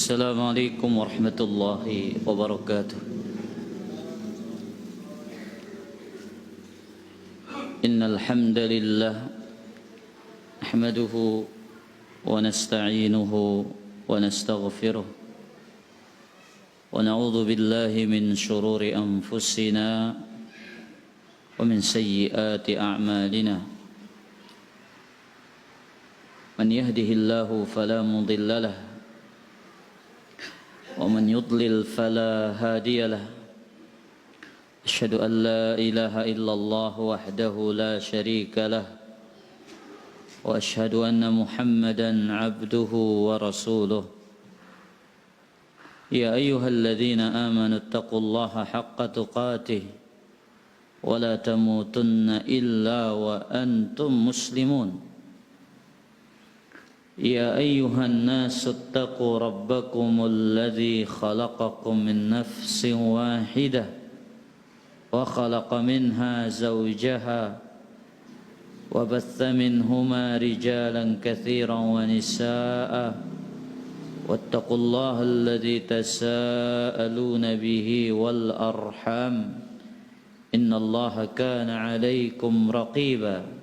Assalamualaikum warahmatullahi wabarakatuh. Innal hamdalillah nahmaduhu wa nasta'inuhu wa nastaghfiruh wa na'udzu billahi min shururi anfusina wa min sayyiati a'malina. Man yahdihillahu fala mudilla lahu ومن يضلل فلا هادي له أشهد أن لا إله إلا الله وحده لا شريك له وأشهد أن محمدا عبده ورسوله يا أيها الذين آمنوا اتقوا الله حق تقاته ولا تموتن إلا وأنتم مسلمون يا أيها الناس اتقوا ربكم الذي خلقكم من نفس واحدة وخلق منها زوجها وبث منهما رجالا كثيرا ونساء واتقوا الله الذي تساءلون به والأرحام إن الله كان عليكم رقيبا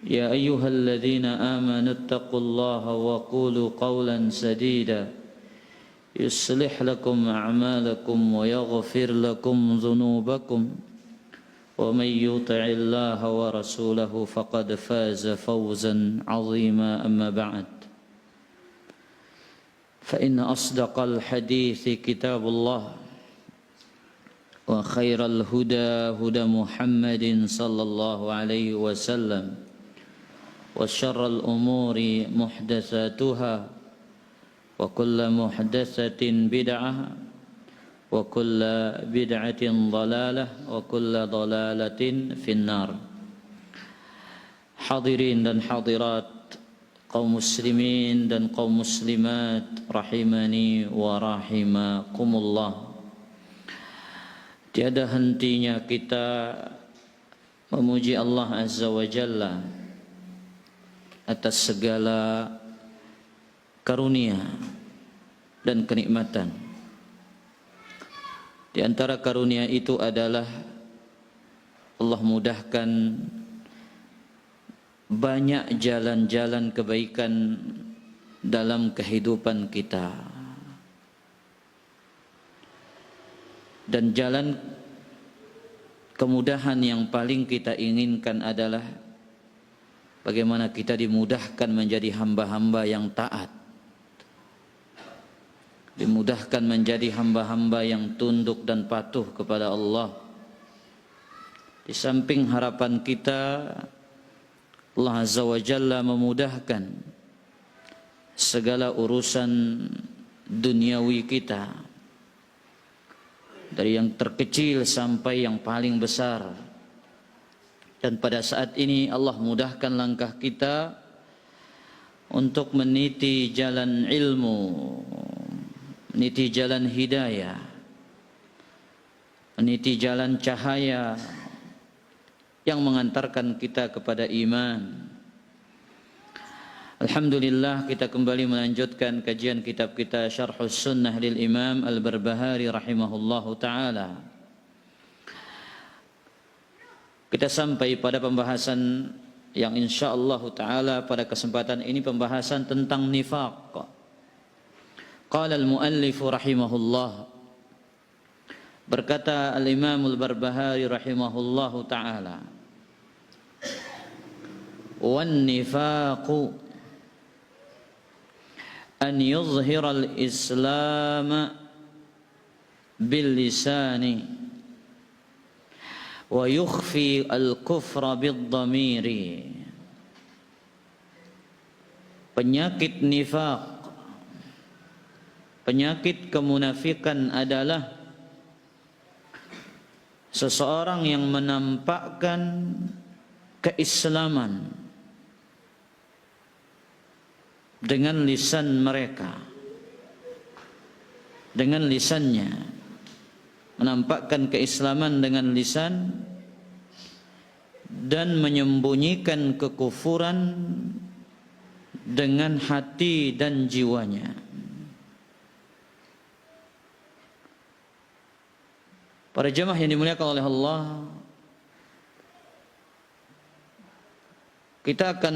يا أيها الذين آمنوا اتقوا الله وقولوا قولا سديدا يصلح لكم أعمالكم ويغفر لكم ذنوبكم ومن يطع الله ورسوله فقد فاز فوزا عظيما أما بعد فإن أصدق الحديث كتاب الله وخير الهدى هدى محمد صلى الله عليه وسلم وشر الأمور محدثاتها وكل محدثة بدعة وكل بدعة ضلالة وكل ضلالة في النار. Hadirin dan hadirat, kaum muslimin dan kaum muslimat rahimani wa rahimakumullah. Tiada hentinya kita memuji Allah Azza wa Jalla atas segala karunia dan kenikmatan. Di antara karunia itu adalah Allah mudahkan banyak jalan-jalan kebaikan dalam kehidupan kita. Dan jalan kemudahan yang paling kita inginkan adalah bagaimana kita dimudahkan menjadi hamba-hamba yang taat, dimudahkan menjadi hamba-hamba yang tunduk dan patuh kepada Allah. Di samping harapan kita, Allah Azza wa Jalla memudahkan segala urusan duniawi kita, dari yang terkecil sampai yang paling besar. Dan pada saat ini Allah mudahkan langkah kita untuk meniti jalan ilmu, meniti jalan hidayah, meniti jalan cahaya yang mengantarkan kita kepada iman. Alhamdulillah, kita kembali melanjutkan kajian kitab kita Syarhus Sunnah lil Imam Al-Barbahari rahimahullahu ta'ala. Kita sampai pada pembahasan yang insyaallah ta'ala pada kesempatan ini pembahasan tentang nifaq. Qala al-muallif rahimahullah, berkata al-Imam Al-Barbahari rahimahullahu ta'ala, wan nifaqu an yuzhira al-islam bil lisani wa yukhfi al-kufra bid-dhamiri. Penyakit nifaq, penyakit kemunafikan adalah seseorang yang menampakkan keislaman dengan lisan mereka, dengan lisannya, menampakkan keislaman dengan lisan dan menyembunyikan kekufuran dengan hati dan jiwanya. Para jemaah yang dimuliakan oleh Allah, kita akan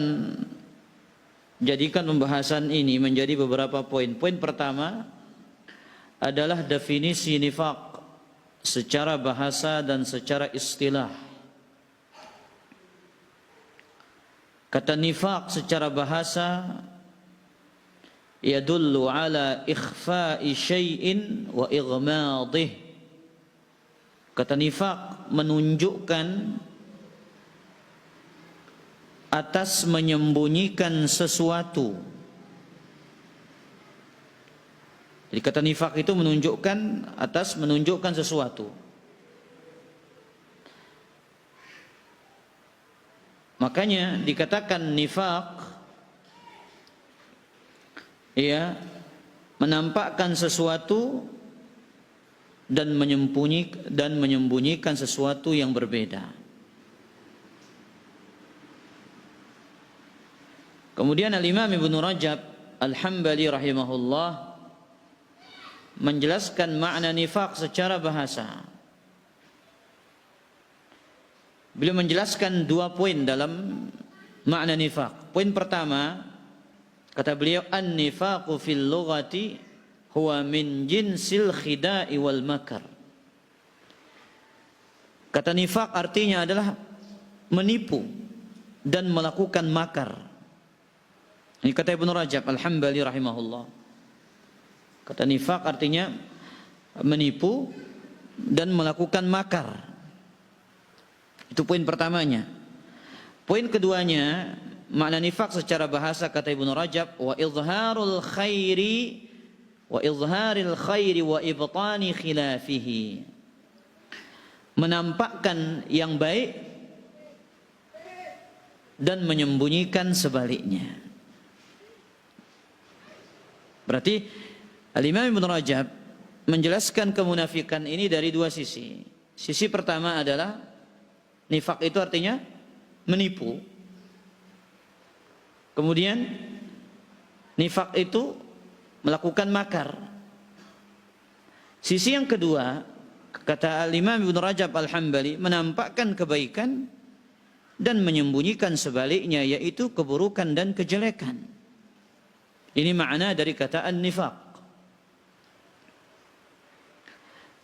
jadikan pembahasan ini menjadi beberapa poin. Poin pertama adalah definisi nifaq secara bahasa dan secara istilah. Kata nifaq secara bahasa yadullu ala ikhfa'i syai'in wa ighmadih. Kata nifaq menunjukkan atas menyembunyikan sesuatu. Jadi kata nifaq itu menunjukkan atas menunjukkan sesuatu. Makanya dikatakan nifaq, ya, menampakkan sesuatu dan menyembunyikan sesuatu yang berbeda. Kemudian Al-Imam Ibnu Rajab Al-Hambali rahimahullah menjelaskan makna nifaq secara bahasa. Beliau menjelaskan 2 poin dalam makna nifaq. Poin pertama, kata beliau, an-nifaqu fil lughati huwa min jinsil khida'i wal makar. Kata nifaq artinya adalah menipu dan melakukan makar. Ini kata Ibnu Rajab Al-Hambali rahimahullah. Kata nifaq artinya menipu dan melakukan makar. Itu poin pertamanya. Poin keduanya, makna nifaq secara bahasa kata Ibnu Rajab, wa izharul khairi wa izharil khairi wa ibtani khilafihi. Menampakkan yang baik dan menyembunyikan sebaliknya. Berarti Al-Imam Ibnu Rajab menjelaskan kemunafikan ini dari 2 sisi. Sisi pertama adalah nifaq itu artinya menipu. Kemudian nifaq itu melakukan makar. Sisi yang kedua, kata Al-Imam Ibnu Rajab Al-Hambali, menampakkan kebaikan dan menyembunyikan sebaliknya, yaitu keburukan dan kejelekan. Ini makna dari kata an-nifaq.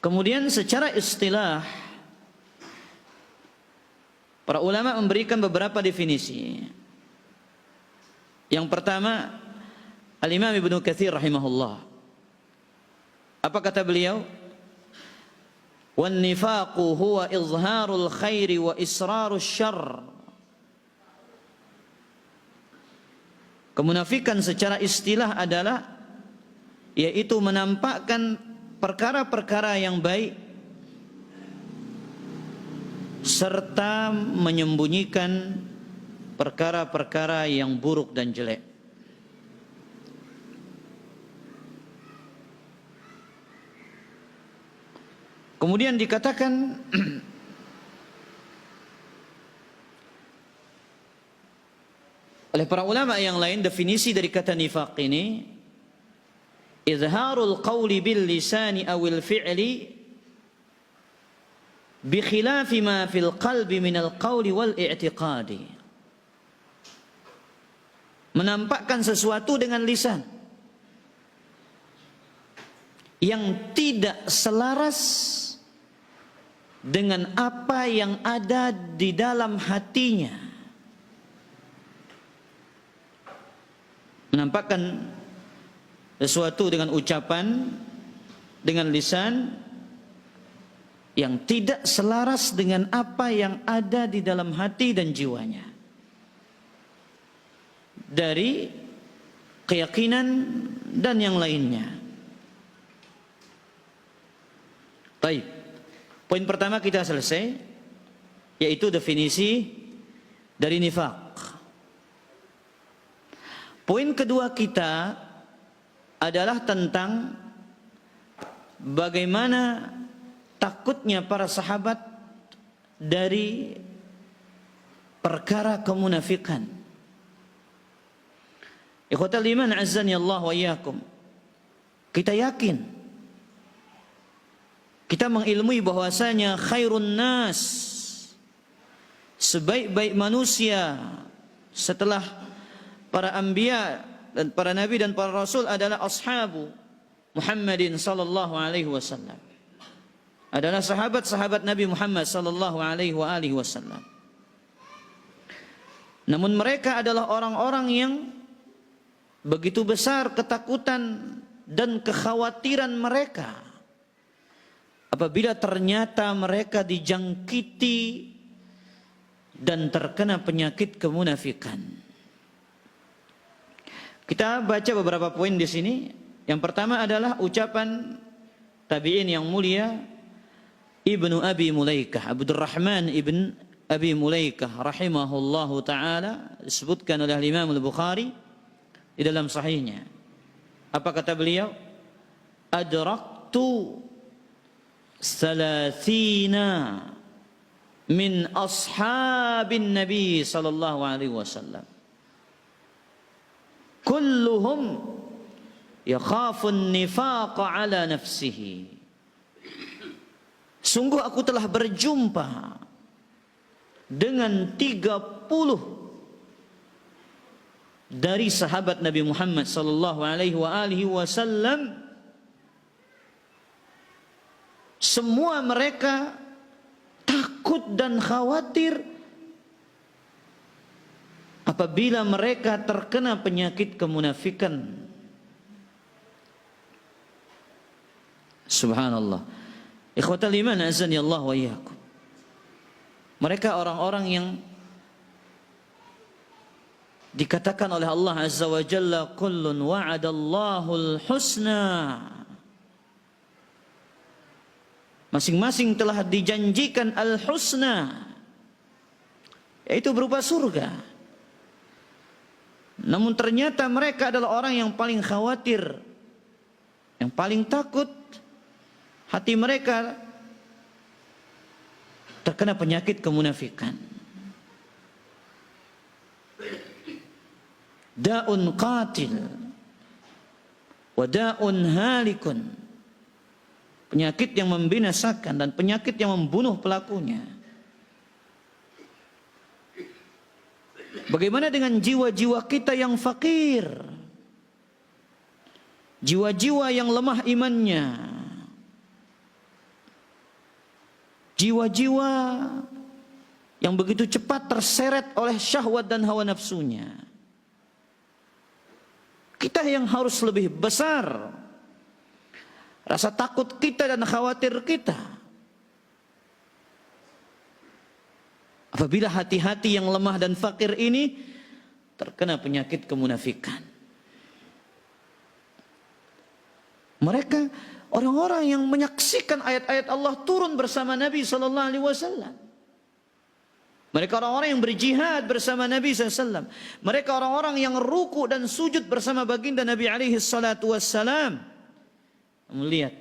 Kemudian secara istilah, para ulama memberikan beberapa definisi. Yang pertama, Al-Imam Ibnu Katsir rahimahullah, apa kata beliau? Wan nifaqu huwa izharul khairi wa israrus syarr. Kemunafikan secara istilah adalah yaitu menampakkan perkara-perkara yang baik serta menyembunyikan perkara-perkara yang buruk dan jelek. Kemudian dikatakan oleh para ulama yang lain, definisi dari kata nifaq ini, izharul qawli bil lisani awil fi'li bi khilafi ma fil qalbi minal qawli wal i'tiqadi. Menampakkan sesuatu dengan lisan yang tidak selaras dengan apa yang ada di dalam hatinya. Menampakkan sesuatu dengan ucapan, dengan lisan yang tidak selaras dengan apa yang ada di dalam hati dan jiwanya, dari keyakinan dan yang lainnya. Baik. Poin pertama kita selesai, yaitu definisi dari nifaq. Poin kedua kita adalah tentang bagaimana takutnya para sahabat dari perkara kemunafikan. Ikhwatal iman azzani Allah wa iyyakum. Kita yakin kita mengilmui bahwasanya khairun nas, sebaik-baik manusia setelah para anbiya dan para nabi dan para rasul adalah ashabu Muhammadin sallallahu alaihi wasallam. Adalah sahabat-sahabat Nabi Muhammad sallallahu alaihi wasallam. Namun mereka adalah orang-orang yang begitu besar ketakutan dan kekhawatiran mereka apabila ternyata mereka dijangkiti dan terkena penyakit kemunafikan. Kita baca beberapa poin di sini. Yang pertama adalah ucapan tabi'in yang mulia Ibnu Abi Mulaikah, Abdurrahman ibn Abi Mulaikah rahimahullahu ta'ala, disebutkan oleh Imam Al-Bukhari di dalam sahihnya. Apa kata beliau? Adraktu salathina min ashabin Nabi sallallahu alaihi wasallam. Kulluhum yakhafun nifaqa ala nafsihi. Sungguh aku telah berjumpa dengan 30 dari sahabat Nabi Muhammad sallallahu alaihi wasallam. Semua mereka takut dan khawatir apabila mereka terkena penyakit kemunafikan. Subhanallah. Ikhwatal iman azani Allah wa iyyakum. Mereka orang-orang yang dikatakan oleh Allah Azza wa Jalla, kullun wa'adallahul husna. Masing-masing telah dijanjikan al-husna, yaitu berupa surga. Namun ternyata mereka adalah orang yang paling khawatir, yang paling takut. Hati mereka terkena penyakit kemunafikan. Da'un qatil wa da'un halikun. Penyakit yang membinasakan dan penyakit yang membunuh pelakunya. Bagaimana dengan jiwa-jiwa kita yang fakir? Jiwa-jiwa yang lemah imannya. Jiwa-jiwa yang begitu cepat terseret oleh syahwat dan hawa nafsunya. Kita yang harus lebih besar rasa takut kita dan khawatir kita apabila hati-hati yang lemah dan fakir ini terkena penyakit kemunafikan. Mereka orang-orang yang menyaksikan ayat-ayat Allah turun bersama Nabi sallallahu alaihi wasallam. Mereka orang-orang yang berjihad bersama Nabi SAW. Mereka orang-orang yang ruku dan sujud bersama baginda Nabi alaihi salatu wassalam. Melihat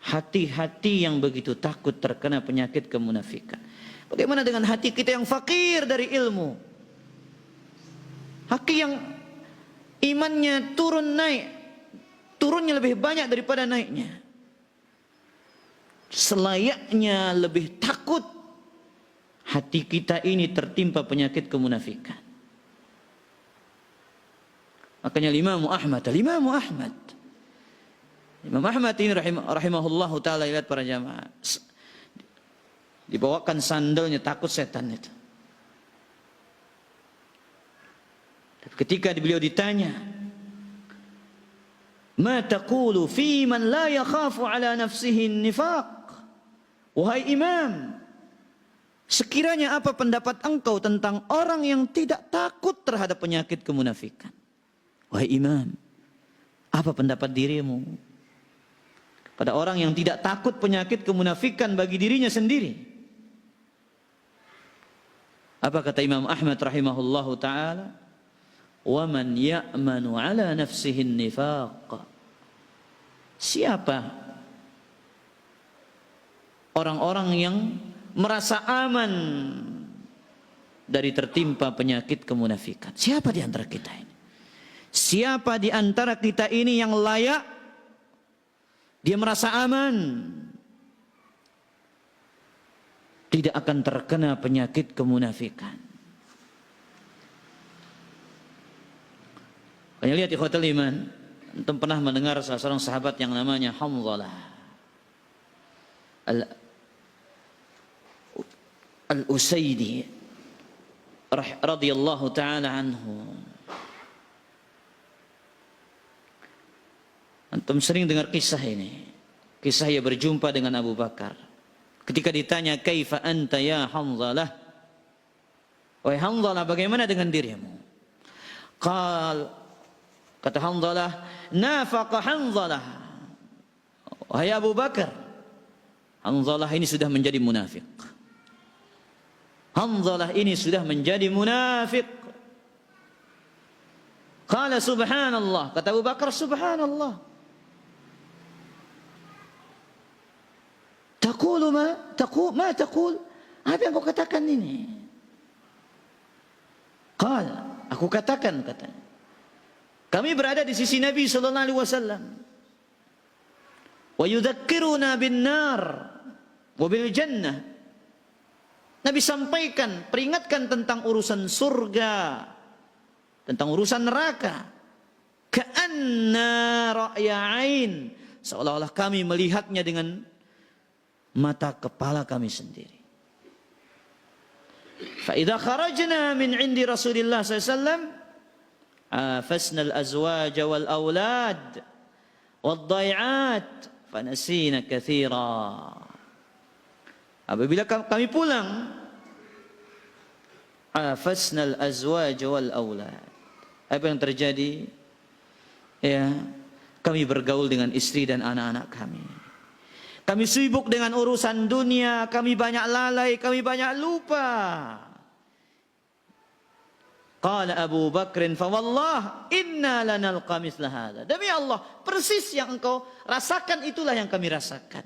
hati-hati yang begitu takut terkena penyakit kemunafikan. Bagaimana dengan hati kita yang fakir dari ilmu? Hati yang imannya turun naik, turunnya lebih banyak daripada naiknya. Selayaknya lebih takut hati kita ini tertimpa penyakit kemunafikan. Makanya Imam Ahmad ini rahimahullahu ta'ala, lihat para jamaah, dibawakan sandalnya, takut setan itu. Ketika beliau ditanya, ma taqulu fi man la yakhafu ala nafsihi nifaq? Wahai imam, sekiranya apa pendapat engkau tentang orang yang tidak takut terhadap penyakit kemunafikan? Wahai imam, apa pendapat dirimu pada orang yang tidak takut penyakit kemunafikan bagi dirinya sendiri? Apa kata Imam Ahmad rahimahullahu ta'ala? Wa man ya'manu ala nafsihi nifaq. Siapa orang-orang yang merasa aman dari tertimpa penyakit kemunafikan? Siapa di antara kita ini? Siapa di antara kita ini yang layak dia merasa aman, tidak akan terkena penyakit kemunafikan. Kalian lihat ikhwatul iman, antum pernah mendengar salah seorang sahabat yang namanya Hanzalah Al-Usaidi radhiyallahu taala anhu. Antum sering dengar kisah ini. Kisah ia berjumpa dengan Abu Bakar. Ketika ditanya, "Kaifa anta ya Hanzalah?" Wahai Hanzalah, bagaimana dengan dirimu? Kata Hanzalah, "Nafaqa Hanzalah." Wahai Abu Bakar, Hanzalah ini sudah menjadi munafik. Hanzalah ini sudah menjadi munafik. Qala subhanallah. Kata Abu Bakar, subhanallah. Taqulu ma taqul? Apa yang kau katakan ini? Qala, aku katakan, katanya, kami berada di sisi Nabi sallallahu alaihi wasallam. Wa yudzakkiruna bin nar wa bil jannah. Nabi sampaikan, peringatkan tentang urusan surga, tentang urusan neraka. Ka'anna ra'ya ain, seolah-olah kami melihatnya dengan mata kepala kami sendiri. Fa idza kharajna min 'indi Rasulillah sallallahu alaihi wasallam afasna al-azwaj wal aulad wad-dhai'at fanasina katsira. Apabila kami pulang, afasna al-azwaj wal aulad. Apa yang terjadi? Ya, kami bergaul dengan istri dan anak-anak kami. Kami sibuk dengan urusan dunia, kami banyak lalai, kami banyak lupa. Qala Abu Bakrin, fa wallah inna lanalqa mithla hadha. Demi Allah, persis yang engkau rasakan itulah yang kami rasakan.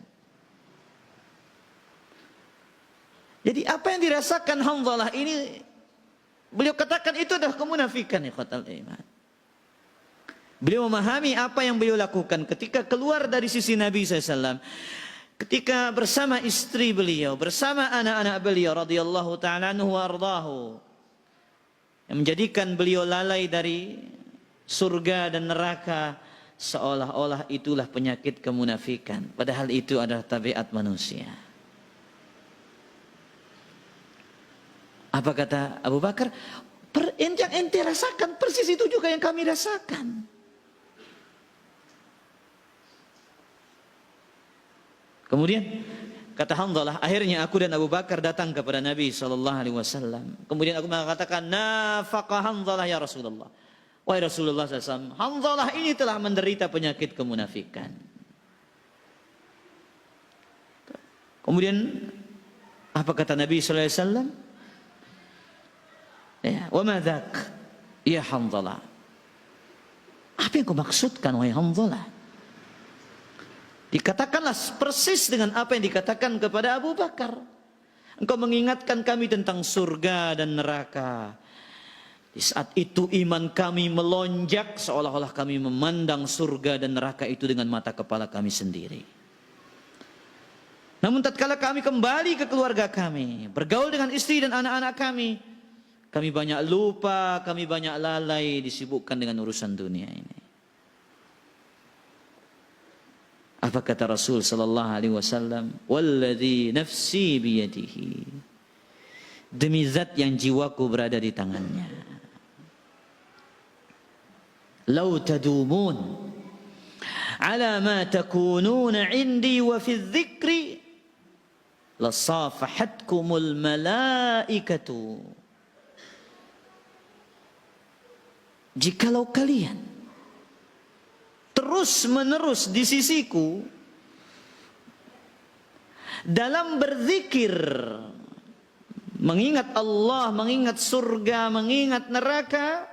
Jadi apa yang dirasakan Hanzalah ini, beliau katakan itu adalah kemunafikan, ikhwatal iman. Beliau memahami apa yang beliau lakukan ketika keluar dari sisi Nabi SAW. Ketika bersama istri beliau, bersama anak-anak beliau radhiyallahu ta'ala anhu wa ardahu, yang menjadikan beliau lalai dari surga dan neraka, seolah-olah itulah penyakit kemunafikan, padahal itu adalah tabiat manusia. Apa kata Abu Bakar? Yang ente rasakan persis itu juga yang kami rasakan. Kemudian kata Hanzalah, akhirnya aku dan Abu Bakar datang kepada Nabi SAW. Kemudian aku mengatakan, nafaqa Hanzalah ya Rasulullah. Wahai Rasulullah SAW, Hanzalah ini telah menderita penyakit kemunafikan. Kemudian apa kata Nabi SAW? Ya, wa madzak ya Hanzalah. Apa yang kau maksudkan wahai Hanzalah? Dikatakanlah persis dengan apa yang dikatakan kepada Abu Bakar. Engkau mengingatkan kami tentang surga dan neraka. Di saat itu iman kami melonjak, seolah-olah kami memandang surga dan neraka itu dengan mata kepala kami sendiri. Namun tatkala kami kembali ke keluarga kami, bergaul dengan istri dan anak-anak kami banyak lupa, kami banyak lalai, disibukkan dengan urusan dunia ini. Apa kata Rasul sallallahu alaihi wasallam? Walladzi nafsi biyadihi. Demi zat yang jiwaku berada di tangannya. Lau tadumun ala ma takununa indi wa fi dzikri lasafahatkumul malaikatu. Jikalau kalian terus menerus di sisiku dalam berzikir, mengingat Allah, mengingat surga, mengingat neraka,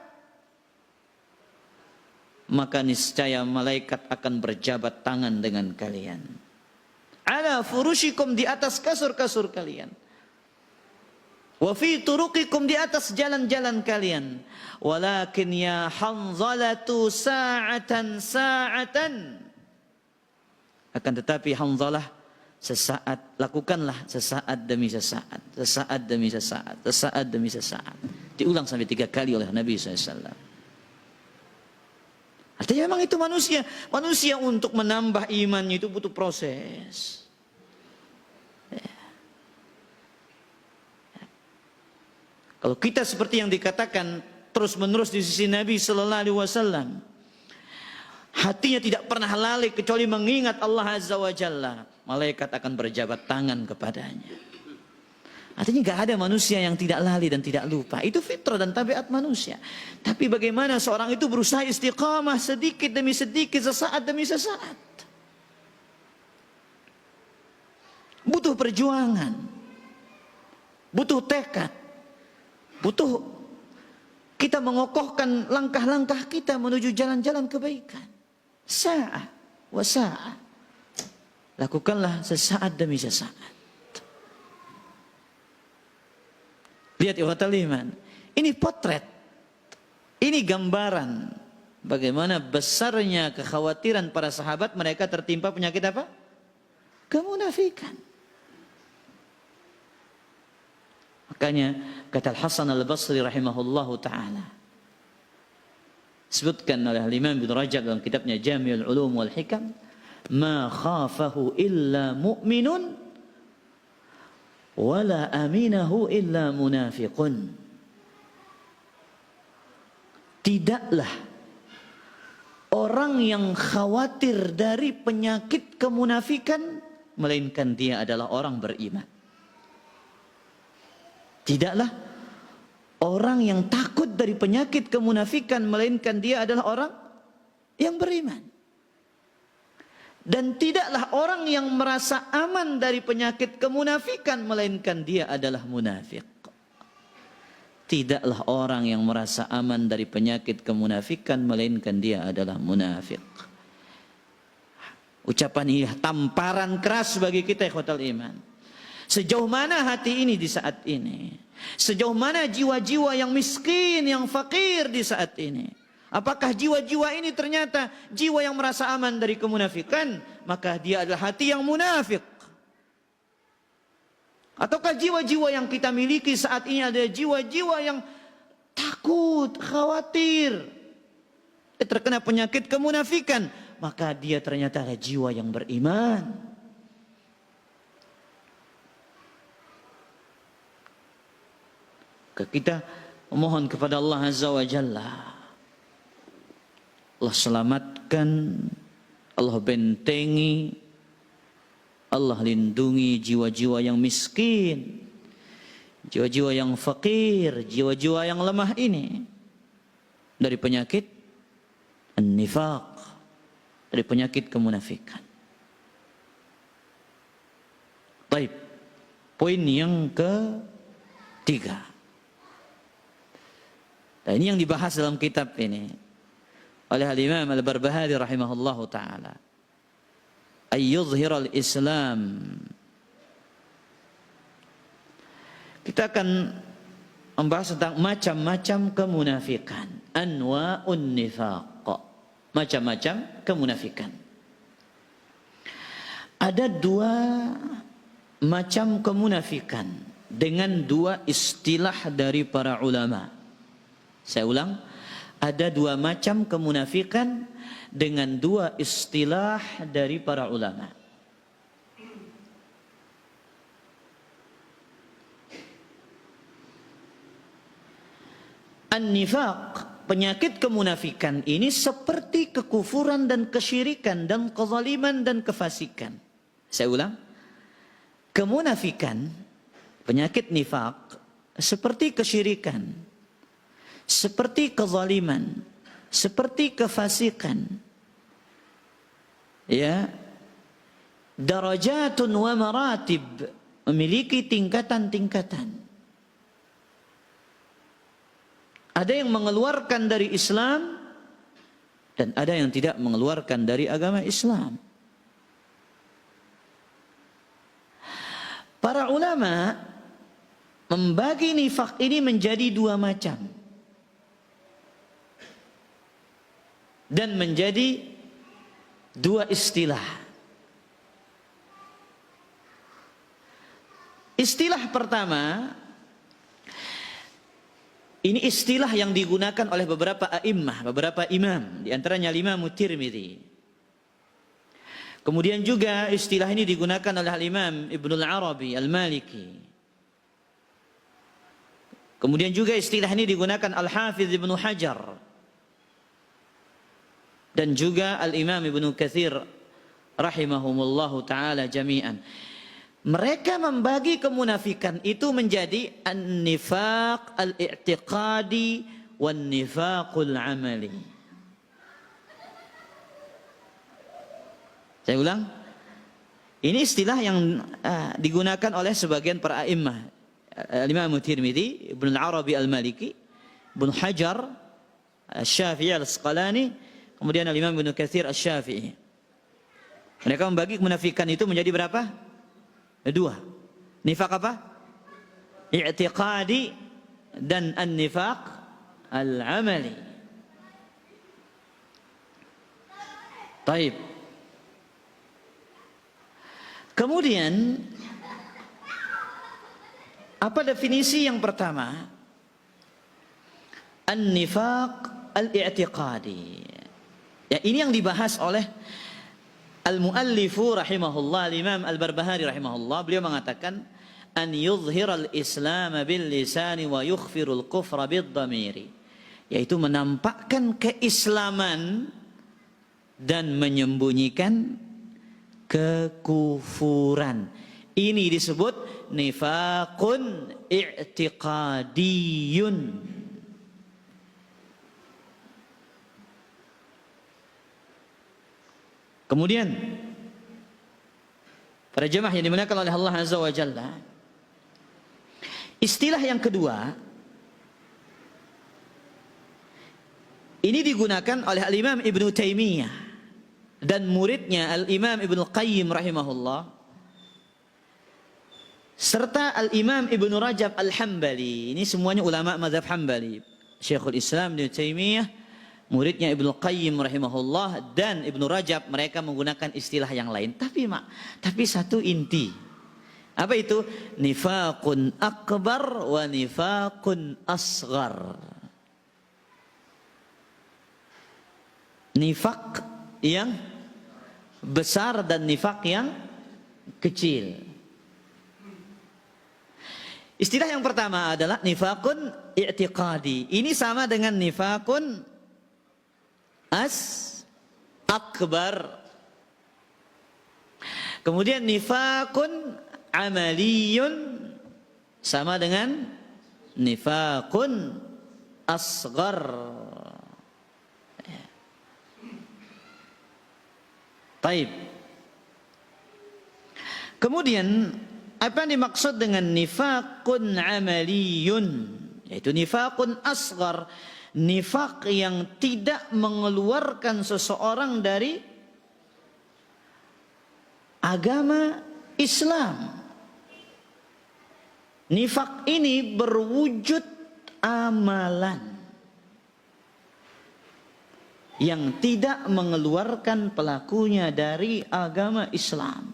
maka niscaya malaikat akan berjabat tangan dengan kalian. Ala furushikum, di atas kasur-kasur kalian. Wa fi turuqikum, di atas jalan-jalan kalian. Walakin ya Hanzalatu sa'atan. Akan tetapi Hanzalah sesaat, lakukanlah sesaat demi sesaat, sesaat demi sesaat, sesaat demi sesaat. Diulang sampai 3 kali oleh Nabi SAW. Artinya memang itu manusia. Manusia untuk menambah imannya itu butuh proses. Kalau kita seperti yang dikatakan terus menerus di sisi Nabi Sallallahu Alaihi Wasallam, hatinya tidak pernah lalai kecuali mengingat Allah Azza wa Jalla, malaikat akan berjabat tangan kepadanya. Artinya gak ada manusia yang tidak lalai dan tidak lupa. Itu fitrah dan tabiat manusia. Tapi bagaimana seorang itu berusaha istiqamah sedikit demi sedikit, sesaat demi sesaat. Butuh perjuangan, butuh tekad, butuh kita mengokohkan langkah-langkah kita menuju jalan-jalan kebaikan. Sa'ah wa sa'ah. Lakukanlah sesaat demi sesaat. Lihat ikhwatal iman. Ini potret. Ini gambaran bagaimana besarnya kekhawatiran para sahabat mereka tertimpa penyakit apa? Kemunafikan. Makanya kata Al-Hasan Al-Basri rahimahullahu ta'ala, sebutkan oleh Imam Ibn Rajab dalam kitabnya Jami'ul Ulum wal Hikam, ma khafahu illa mu'minun wala aminahu illa munafiqun. Tidaklah orang yang khawatir dari penyakit kemunafikan melainkan dia adalah orang beriman. Tidaklah orang yang takut dari penyakit kemunafikan melainkan dia adalah orang yang beriman. Dan tidaklah orang yang merasa aman dari penyakit kemunafikan melainkan dia adalah munafik. Tidaklah orang yang merasa aman dari penyakit kemunafikan melainkan dia adalah munafik. Ucapan ini tamparan keras bagi kita ikhwatal iman. Sejauh mana hati ini di saat ini? Sejauh mana jiwa-jiwa yang miskin, yang fakir di saat ini? Apakah jiwa-jiwa ini ternyata jiwa yang merasa aman dari kemunafikan, maka dia adalah hati yang munafik? Ataukah jiwa-jiwa yang kita miliki saat ini adalah jiwa-jiwa yang takut, khawatir, terkena penyakit kemunafikan, maka dia ternyata adalah jiwa yang beriman? Kita memohon kepada Allah Azza wa Jalla, Allah selamatkan, Allah bentengi, Allah lindungi jiwa-jiwa yang miskin, jiwa-jiwa yang fakir, jiwa-jiwa yang lemah ini dari penyakit an-nifaq, dari penyakit kemunafikan. Baik, poin yang ketiga. Nah, ini yang dibahas dalam kitab ini oleh Al-Imam Al-Barbahari rahimahullahu ta'ala. Ayyudhhiral Islam. Kita akan membahas tentang macam-macam kemunafikan. Anwa'un nifaq. Macam-macam kemunafikan. Ada 2 macam kemunafikan dengan 2 istilah dari para ulama. Saya ulang, ada 2 macam kemunafikan dengan 2 istilah dari para ulama. An-nifaq, penyakit kemunafikan ini seperti kekufuran dan kesyirikan dan kezaliman dan kefasikan. Saya ulang, kemunafikan, penyakit nifaq seperti kesyirikan, seperti kezaliman, seperti kefasikan. Ya, darajatun wa maratib, memiliki tingkatan-tingkatan. Ada yang mengeluarkan dari Islam dan ada yang tidak mengeluarkan dari agama Islam. Para ulama membagi nifaq ini menjadi 2 macam. Dan menjadi 2 istilah. Istilah pertama, ini istilah yang digunakan oleh beberapa a'immah, beberapa imam, di antaranya Imam Tirmidzi. Kemudian juga istilah ini digunakan oleh Imam Ibnul Arabi Al-Maliki. Kemudian juga istilah ini digunakan Al-Hafidz Ibnu Hajar dan juga Al-Imam Ibnu Katsir rahimahumullahu taala jami'an. Mereka membagi kemunafikan itu menjadi an-nifaq al-i'tiqadi wan nifaqul amali. Saya ulang. Ini istilah yang digunakan oleh sebagian para a'immah. Imam Tirmidzi, Ibnu Arabi Al-Maliki, Ibnu Hajar Asy-Syafi'i Al-Asqalani, kemudian Imam Ibnu Katsir Asy-Syafi'i. Mereka membagi kemunafikan itu menjadi berapa? Dua. Nifaq apa? I'tiqadi dan an-nifaq al-amali. Baik. Kemudian apa definisi yang pertama? An-nifaq al-i'tiqadi. Ya, ini yang dibahas oleh Al-Muallifu rahimahullah, Imam Al-Barbahari rahimahullah. Beliau mengatakan an yuzhiral islam bil lisani wa yukhfirul kufra bid dhamiri, yaitu menampakkan keislaman dan menyembunyikan kekufuran. Ini disebut nifaqun i'tiqadiyun. Kemudian para jemaah yang dimuliakan oleh Allah Azza wa Jalla, istilah yang kedua ini digunakan oleh Al-Imam Ibnu Taimiyah dan muridnya Al-Imam Ibnu Qayyim rahimahullah, serta Al-Imam Ibnu Rajab Al-Hambali. Ini semuanya ulama mazhab Hambali. Syekhul Islam Ibnu Taimiyah, muridnya Ibnu Qayyim rahimahullah, dan Ibnu Rajab, mereka menggunakan istilah yang lain. Tapi satu inti. Apa itu? Nifaqun akbar wa nifaqun asghar. Nifaq yang besar dan nifaq yang kecil. Istilah yang pertama adalah nifaqun i'tiqadi. Ini sama dengan nifaqun akbar. Kemudian nifaqun amaliyun sama dengan nifaqun asghar. Baik. Kemudian apa yang dimaksud dengan nifaqun amaliyun? Yaitu nifaqun asghar, nifaq yang tidak mengeluarkan seseorang dari agama Islam. Nifaq ini berwujud amalan yang tidak mengeluarkan pelakunya dari agama Islam.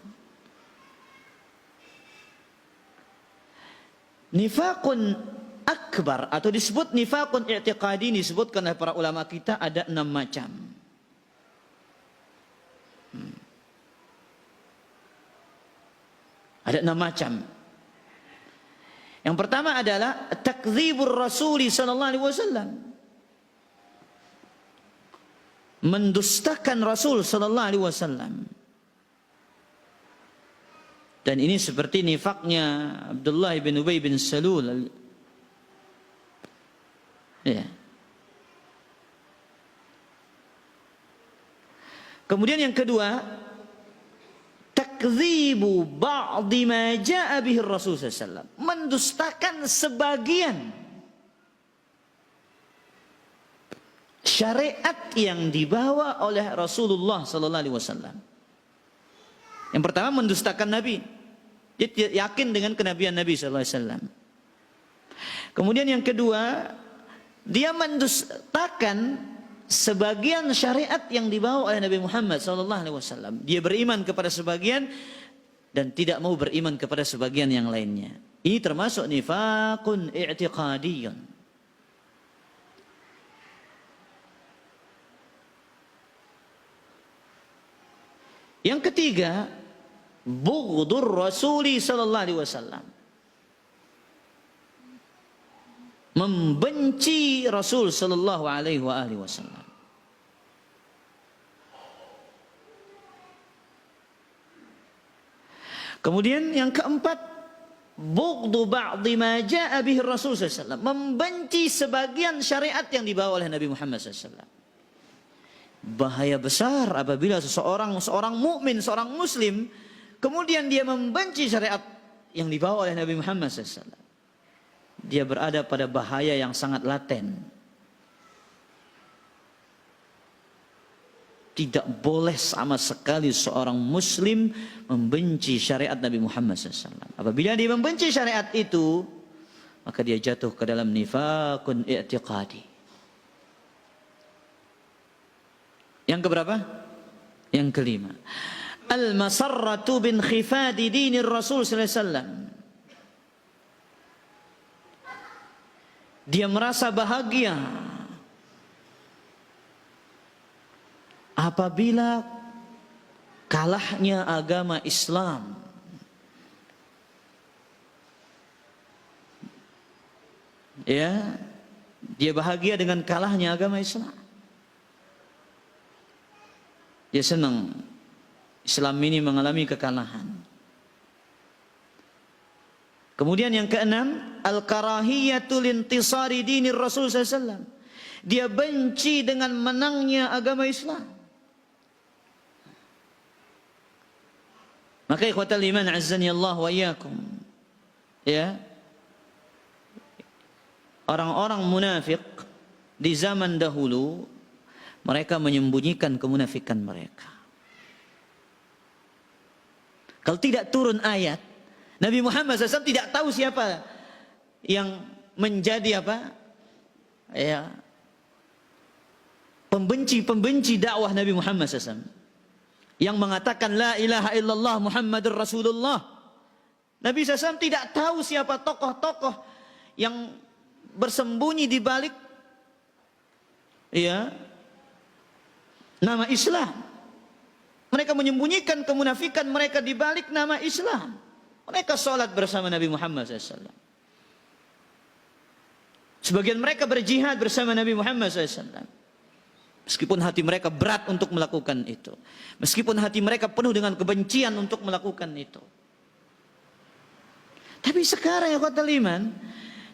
Nifaqun akbar atau disebut nifaqun i'tiqadi disebutkan oleh para ulama kita ada 6 macam. Ada 6 macam. Yang pertama adalah takdzibur Rasul sallallahu alaihi wasallam. Mendustakan Rasul sallallahu alaihi wasallam. Dan ini seperti nifaknya Abdullah bin Ubay bin Salul. Ya. Kemudian yang kedua, takdzibu ba'di ma jaa'a bihi Rasul sallallahu alaihi wasallam. Mendustakan sebagian syariat yang dibawa oleh Rasulullah sallallahu alaihi wasallam. Yang pertama mendustakan Nabi. Dia tidak yakin dengan kenabian Nabi sallallahu alaihi wasallam. Kemudian yang kedua, dia mendustakan sebagian syariat yang dibawa oleh Nabi Muhammad sallallahu alaihi wasallam. Dia beriman kepada sebagian dan tidak mau beriman kepada sebagian yang lainnya. Ini termasuk nifaqun i'tiqadiyun. Yang ketiga, bughdur Rasuli sallallahu alaihi wasallam. Membenci Rasul sallallahu alaihi wasallam. Kemudian yang keempat, bughdu ba'dhi ma jaa'a bihi Rasul sallallahu alaihi wasallam. Membenci sebagian syariat yang dibawa oleh Nabi Muhammad sallallahu alaihi wasallam. Bahaya besar apabila seorang mukmin, seorang muslim, kemudian dia membenci syariat yang dibawa oleh Nabi Muhammad SAW. Dia berada pada bahaya yang sangat laten. Tidak boleh sama sekali seorang muslim membenci syariat Nabi Muhammad SAW. Apabila dia membenci syariat itu, maka dia jatuh ke dalam nifaqun i'tiqadi. Yang keberapa? Yang kelima. Al-masarratu bin khifadi dinir Rasul sallallahu alaihi wasallam. Dia merasa bahagia apabila kalahnya agama Islam. Ya, dia bahagia dengan kalahnya agama Islam. Dia senang Islam ini mengalami kekalahan. Kemudian yang keenam, al-karahiyatu lintisari dinir Rasul sallallahu alaihi wasallam. Dia benci dengan menangnya agama Islam. Maka ikhwatal iman azzani Allah wa iyyakum. Ya. Orang-orang munafik di zaman dahulu mereka menyembunyikan kemunafikan mereka. Kalau tidak turun ayat, Nabi Muhammad SAW tidak tahu siapa yang menjadi apa? Ya, pembenci dakwah Nabi Muhammad SAW. Yang mengatakan la ilaha illallah Muhammadur Rasulullah. Nabi SAW tidak tahu siapa tokoh-tokoh yang bersembunyi di balik ya nama Islam. Mereka menyembunyikan kemunafikan mereka di balik nama Islam. Mereka sholat bersama Nabi Muhammad SAW. Sebagian mereka berjihad bersama Nabi Muhammad SAW. Meskipun hati mereka berat untuk melakukan itu. Meskipun hati mereka penuh dengan kebencian untuk melakukan itu. Tapi sekarang ya kata iman,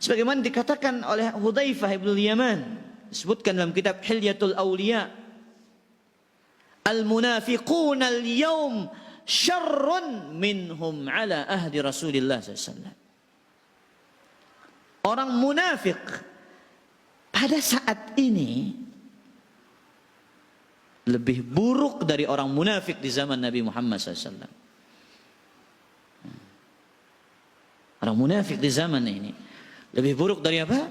sebagaimana dikatakan oleh Hudzaifah ibn Yaman, disebutkan dalam kitab Hilyatul Awliya, al-munafiqun al-yawm syarrun minhum ala ahdi Rasulillah SAW. Orang munafik pada saat ini lebih buruk dari orang munafik di zaman Nabi Muhammad SAW. Orang munafik di zaman ini lebih buruk dari apa?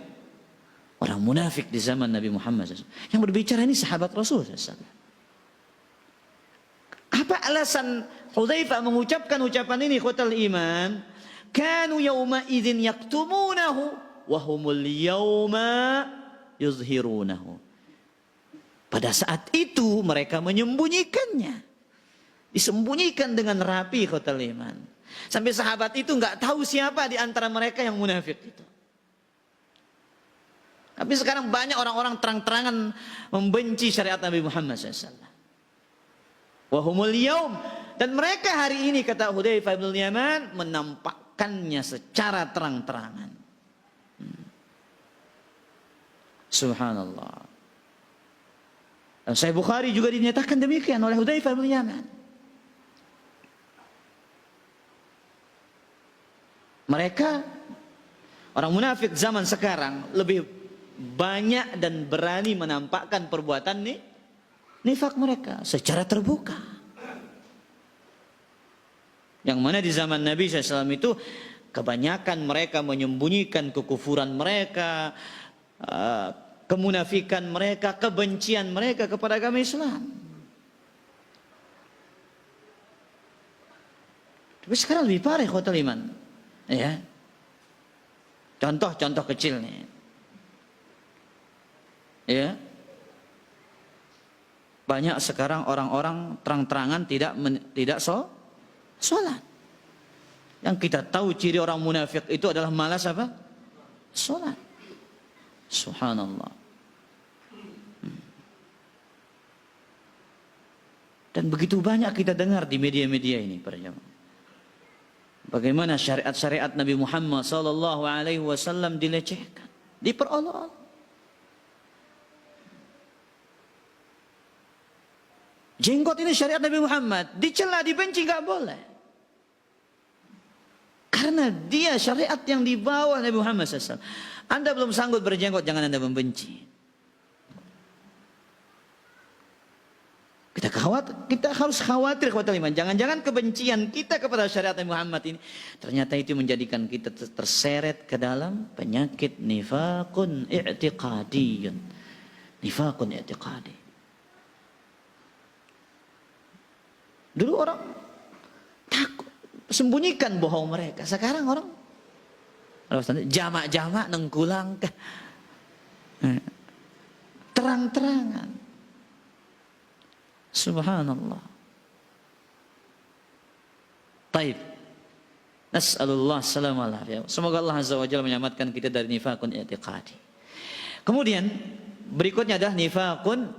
Orang munafik di zaman Nabi Muhammad SAW. Yang berbicara ini sahabat Rasul SAW. Apa alasan Hudzaifah mengucapkan ucapan ini ikhwatal iman? Kanu yawma idzin yaktumunahu wa humul yawma yuzhirunahu. Pada saat itu mereka menyembunyikannya. Disembunyikan dengan rapi ikhwatal iman. Sampai sahabat itu enggak tahu siapa di antara mereka yang munafik itu. Tapi sekarang banyak orang-orang terang-terangan membenci syariat Nabi Muhammad SAW. Wahumul yaum, dan mereka hari ini kata Hudzaifah bin Yaman menampakkannya secara terang-terangan. Subhanallah. Dan Sahih Bukhari juga dinyatakan demikian oleh Hudzaifah bin Yaman. Mereka orang munafik zaman sekarang lebih banyak dan berani menampakkan perbuatan nifak mereka secara terbuka. Yang mana di zaman Nabi SAW itu kebanyakan mereka menyembunyikan kekufuran mereka, kemunafikan mereka, kebencian mereka kepada agama Islam. Tapi sekarang lebih parah ikhwatul iman. Ya. Contoh kecil nih. Ya. Banyak sekarang orang-orang terang-terangan tidak sholat. Yang kita tahu ciri orang munafik itu adalah malas apa? Sholat. Subhanallah. Dan begitu banyak kita dengar di media-media ini para jemaah. Bagaimana syariat-syariat Nabi Muhammad SAW dilecehkan, diperolok-olok. Jenggot ini syariat Nabi Muhammad, dicela, dibenci, nggak boleh. Karena dia syariat yang dibawa Nabi Muhammad SAW. Anda belum sanggup berjenggot, jangan Anda membenci. Kita harus khawatir kepada iman. Jangan-jangan kebencian kita kepada syariat Nabi Muhammad ini ternyata itu menjadikan kita terseret ke dalam penyakit nifaqun i'tiqadiyun. Nifaqun i'tiqadi. Dulu orang takut, sembunyikan bohong mereka. Sekarang orang jamak-jamak nengkulang terang-terangan. Subhanallah. Taib. Nas'alullah salamah alaihi. Semoga Allah Azza wa Jalla menyelamatkan kita dari nifaqun i'tiqadi. Kemudian berikutnya adalah nifaqun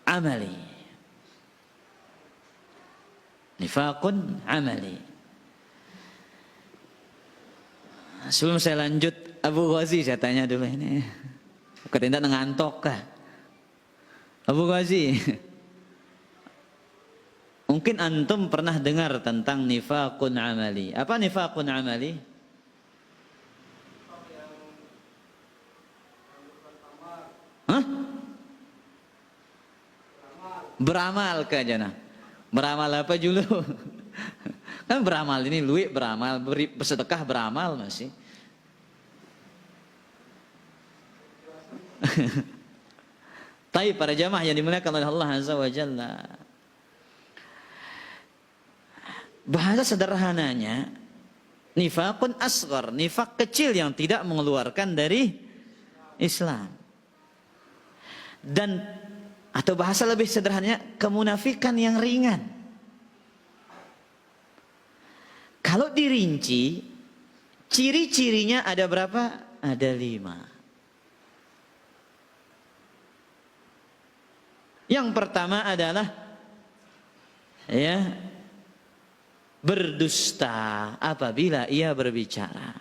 amali. Nifaqun amali. Sebelum saya lanjut, Abu Ghazi saya tanya dulu ini. Ketindak ngantok kah? Abu Ghazi, mungkin antum pernah dengar tentang nifaqun amali. Apa nifaqun amali? Hah? Beramal ke jana. Beramal apa dulu? Kan beramal ini luwih beramal, bersedekah beramal masih. Tapi para jamaah yang dimuliakan oleh Allah Azza wa Jalla. Bahasa sederhananya nifaqun asghar, nifak kecil yang tidak mengeluarkan dari Islam. Dan atau bahasa lebih sederhananya kemunafikan yang ringan. Kalau dirinci, ciri-cirinya ada berapa? Ada 5. Yang pertama adalah ya berdusta apabila ia berbicara.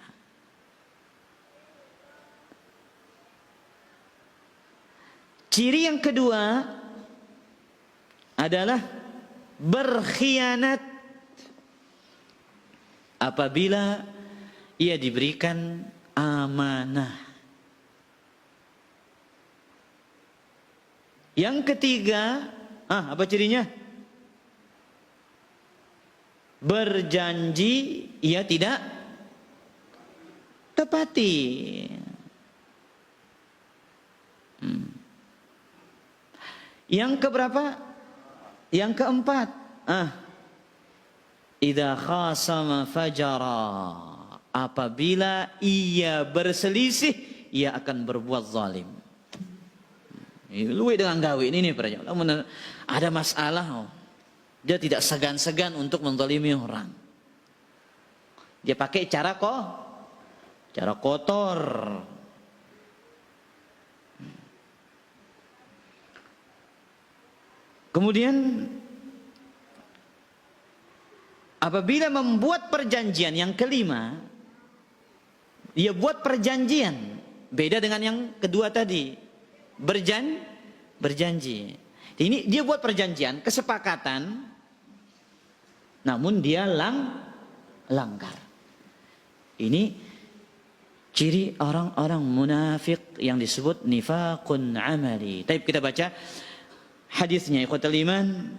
Ciri yang kedua adalah berkhianat apabila ia diberikan amanah. Yang ketiga, apa cirinya? Berjanji ia tidak tepati. Yang keberapa? Yang keempat, idza khasama fajara. Apabila ia berselisih, ia akan berbuat zalim. Luwih dengan gawe ini para jamaah. Ada masalah, dia tidak segan-segan untuk menzalimi orang. Dia pakai cara kotor. Kemudian apabila membuat perjanjian, yang kelima, dia buat perjanjian, beda dengan yang kedua tadi. Berjanji. Ini dia buat perjanjian, kesepakatan, namun dia langgar. Ini ciri orang-orang munafik yang disebut nifaqun amali. Tapi kita baca hadisnya ikhwatul iman.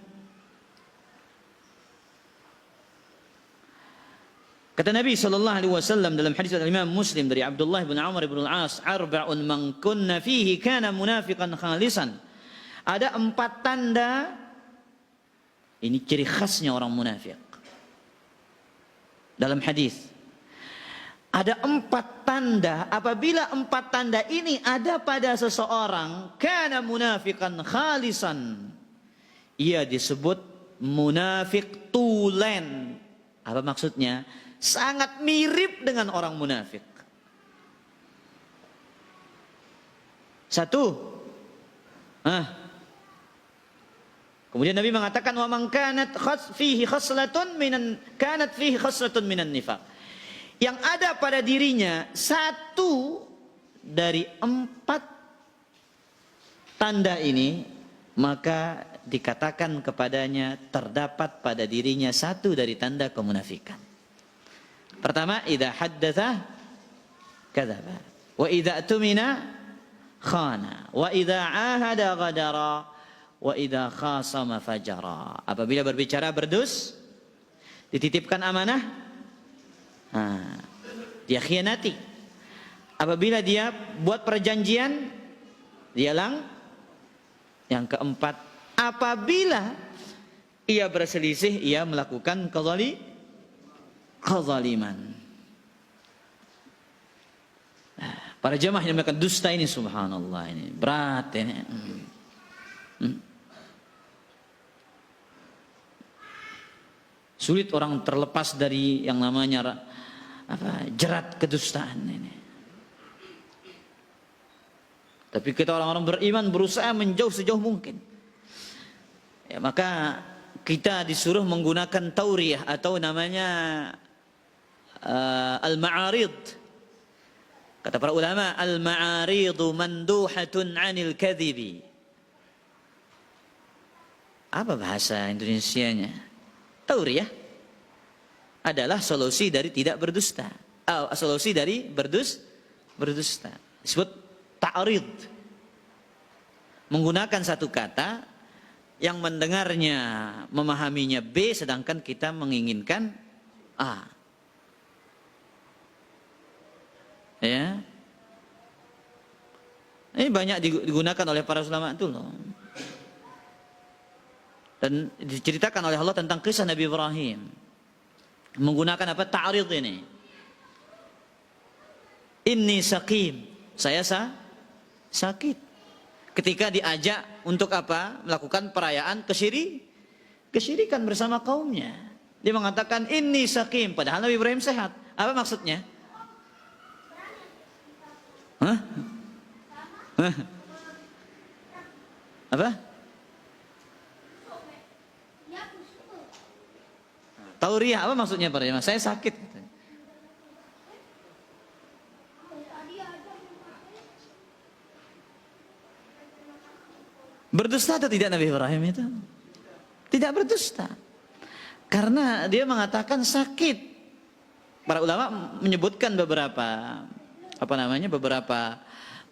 Kata Nabi SAW dalam hadis Imam Muslim dari Abdullah bin Amr bin Al-As, arba'un man kunna fihi kana munafiqan khalisan. Ada 4 tanda, ini ciri khasnya orang munafik. dalam hadis. Ada 4 tanda, apabila 4 tanda ini ada pada seseorang, kana munafiqan khalisan. Ia disebut munafik tulen. Apa maksudnya? Sangat mirip dengan orang munafik. 1. Kemudian Nabi mengatakan wa man kanat fihi khaslatun minan nifaq. Yang ada pada dirinya 1 dari 4 tanda ini, maka dikatakan kepadanya terdapat pada dirinya 1 dari tanda kemunafikan. Pertama, idza haddatsa kadzaba, wa idza tumina khana, wa idza ahada ghadara, wa idza khasama fajara. Apabila berbicara berdus, dititipkan amanah, dia khianati. Apabila dia buat perjanjian, dia yang keempat, apabila ia berselisih, ia melakukan kezaliman. Para jamaah yang melakukan dusta ini, subhanallah, ini berat ini. Sulit orang terlepas dari yang namanya jerat kedustaan ini. Tapi kita orang-orang beriman berusaha menjauh sejauh mungkin. Ya, maka kita disuruh menggunakan tauriyah atau namanya al-ma'arid. Kata para ulama, al-ma'aridu manduhatun 'anil kadhibi. Apa bahasa Indonesianya? Tauriyah adalah solusi dari tidak berdusta. Solusi dari berdusta. Disebut ta'rid. Menggunakan satu kata yang mendengarnya, memahaminya B, sedangkan kita menginginkan A. Ya. Ini banyak digunakan oleh para ulama itu loh. Dan diceritakan oleh Allah tentang kisah Nabi Ibrahim. Menggunakan apa? Ta'rid ini. Inni saqim. Saya sakit. Ketika diajak untuk apa? Melakukan perayaan kesyirikan bersama kaumnya. Dia mengatakan inni saqim. Padahal Nabi Ibrahim sehat. Apa maksudnya? Apa? Tauriyah, apa maksudnya para jemaah? Saya sakit. Berdusta atau tidak Nabi Ibrahim itu? Tidak berdusta. Karena dia mengatakan sakit. Para ulama menyebutkan beberapa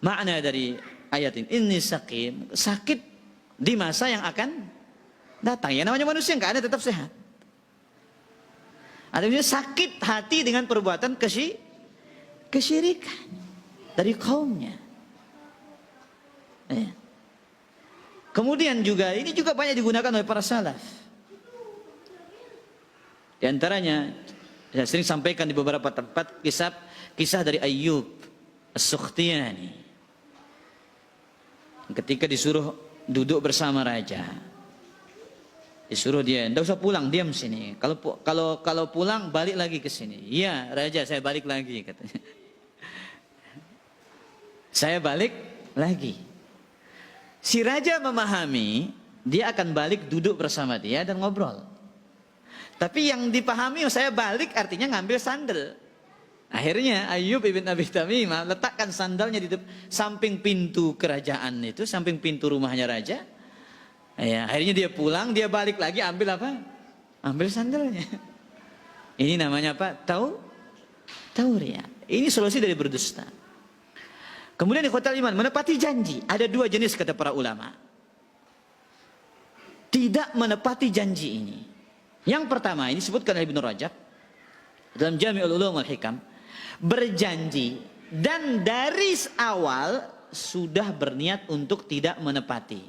makna dari ayat ini. Ini sakit di masa yang akan datang. Ya namanya manusia enggak ada tetap sehat. Artinya sakit hati dengan perbuatan kesyirikan dari kaumnya. Ya. Kemudian juga ini juga banyak digunakan oleh para salaf. Di antaranya saya sering sampaikan di beberapa tempat kisah dari Ayyub As-Sukhtiyani. Ketika disuruh duduk bersama raja, disuruh dia, "Enggak usah pulang, diam sini. Kalau pulang balik lagi ke sini." "Iya, raja, saya balik lagi," katanya. "Saya balik lagi." Si raja memahami dia akan balik duduk bersama dia dan ngobrol. Tapi yang dipahami saya balik artinya ngambil sandal. Akhirnya Ayyub ibn Abi Tamimah letakkan sandalnya di samping pintu kerajaan itu, samping pintu rumahnya raja. Ya, akhirnya dia pulang, dia balik lagi ambil apa? Ambil sandalnya. Ini namanya apa? Tauriyah. Ini solusi dari berdusta. Kemudian ikhwatal iman, menepati janji. Ada 2 jenis kata para ulama. Tidak menepati janji ini. Yang pertama ini disebutkan oleh Ibnu Rajab dalam Jami'ul Ulum wal Hikam, berjanji dan dari awal sudah berniat untuk tidak menepati.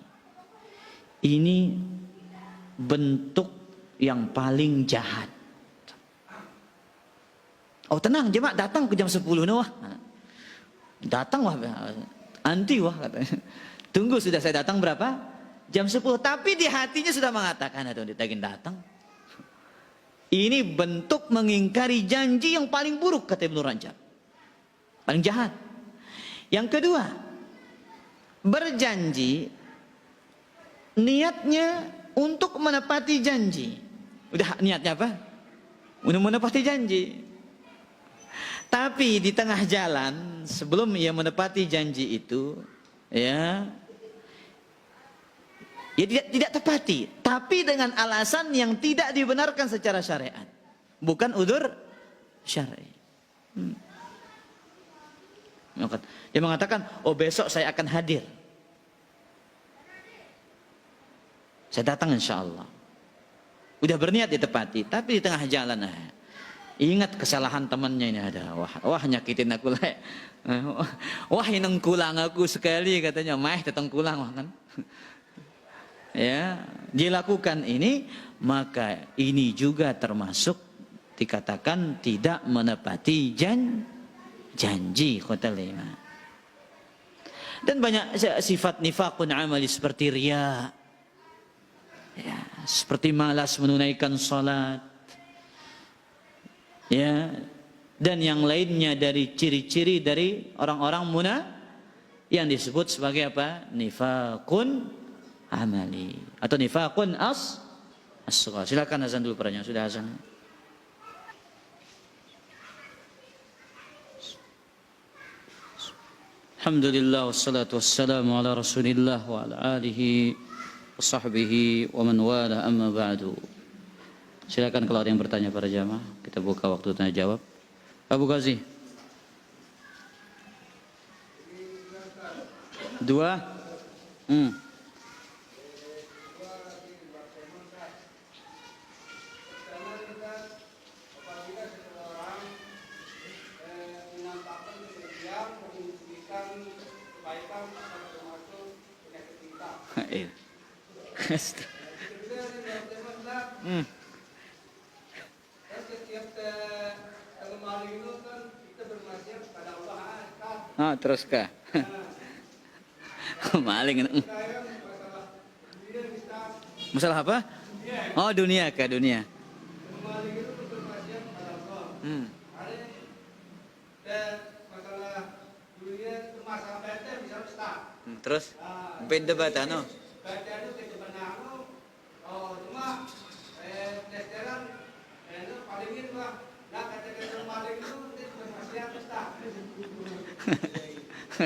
Ini bentuk yang paling jahat. Oh tenang jemaah, datang ke jam 10 wah. Datang wah, anti wah katanya. Tunggu sudah saya datang berapa? Jam 10. Tapi di hatinya sudah mengatakan, aduh ditagih datang. Ini bentuk mengingkari janji yang paling buruk kata Ibnu Rajab. Paling jahat. Yang kedua, berjanji niatnya untuk menepati janji. Udah niatnya apa? Untuk menepati janji. Tapi di tengah jalan sebelum ia menepati janji itu, ya tidak tepati, tapi dengan alasan yang tidak dibenarkan secara syariat, bukan udzur syar'i. Dia mengatakan, oh besok saya akan hadir, saya datang insya Allah. Udah berniat ditepati, tapi di tengah jalan ingat kesalahan temannya ini ada, wah nyakitin aku lah, wah ineng kulang aku sekali katanya, mah teteng kulang wah kan. Ya, dilakukan ini, maka ini juga termasuk dikatakan tidak menepati janji khotel iman. Dan banyak sifat nifaqun amali seperti riya, ya, seperti malas menunaikan salat, ya, dan yang lainnya dari ciri-ciri dari orang-orang yang disebut sebagai apa? Nifaqun amali atau nifaqun asghar. Silakan azan dulu perannya, sudah azan. Alhamdulillah wassalatu wassalamu ala Rasulillah wa ala alihi wa sahbihi wa man wala, amma ba'du. Silakan kalau ada yang bertanya para jamaah, kita buka waktu tanya jawab. Abu Ghazi. 2. Terus kah? Maling. Masalah apa? Oh dunia kah, dunia. Terus beda batano.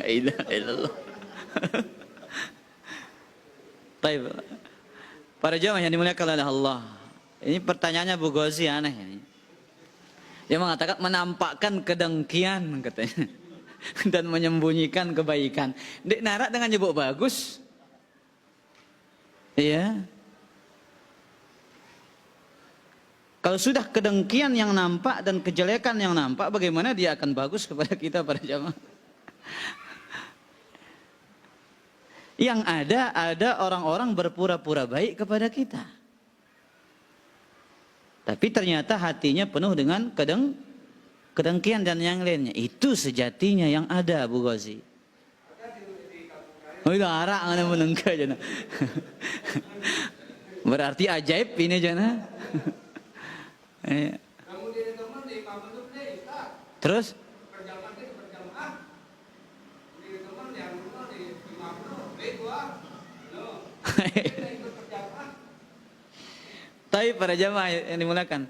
Ilah. Baik. Para jamaah yang dimuliakan oleh Allah, ini pertanyaannya Bu Ghazi aneh ini. Dia mengatakan menampakkan kedengkian katanya dan menyembunyikan kebaikan. Dek narak dengan nyebut bagus. Iya. Kalau sudah kedengkian yang nampak dan kejelekan yang nampak, bagaimana dia akan bagus kepada kita para jamaah? Yang ada orang-orang berpura-pura baik kepada kita, tapi ternyata hatinya penuh dengan kedengkian dan yang lainnya. Itu sejatinya yang ada, Bu Ghazi. Oh, itu arak mana menengka jana. Berarti ajaib ini jana. Terus? Tapi para jamaah yang dimuliakan,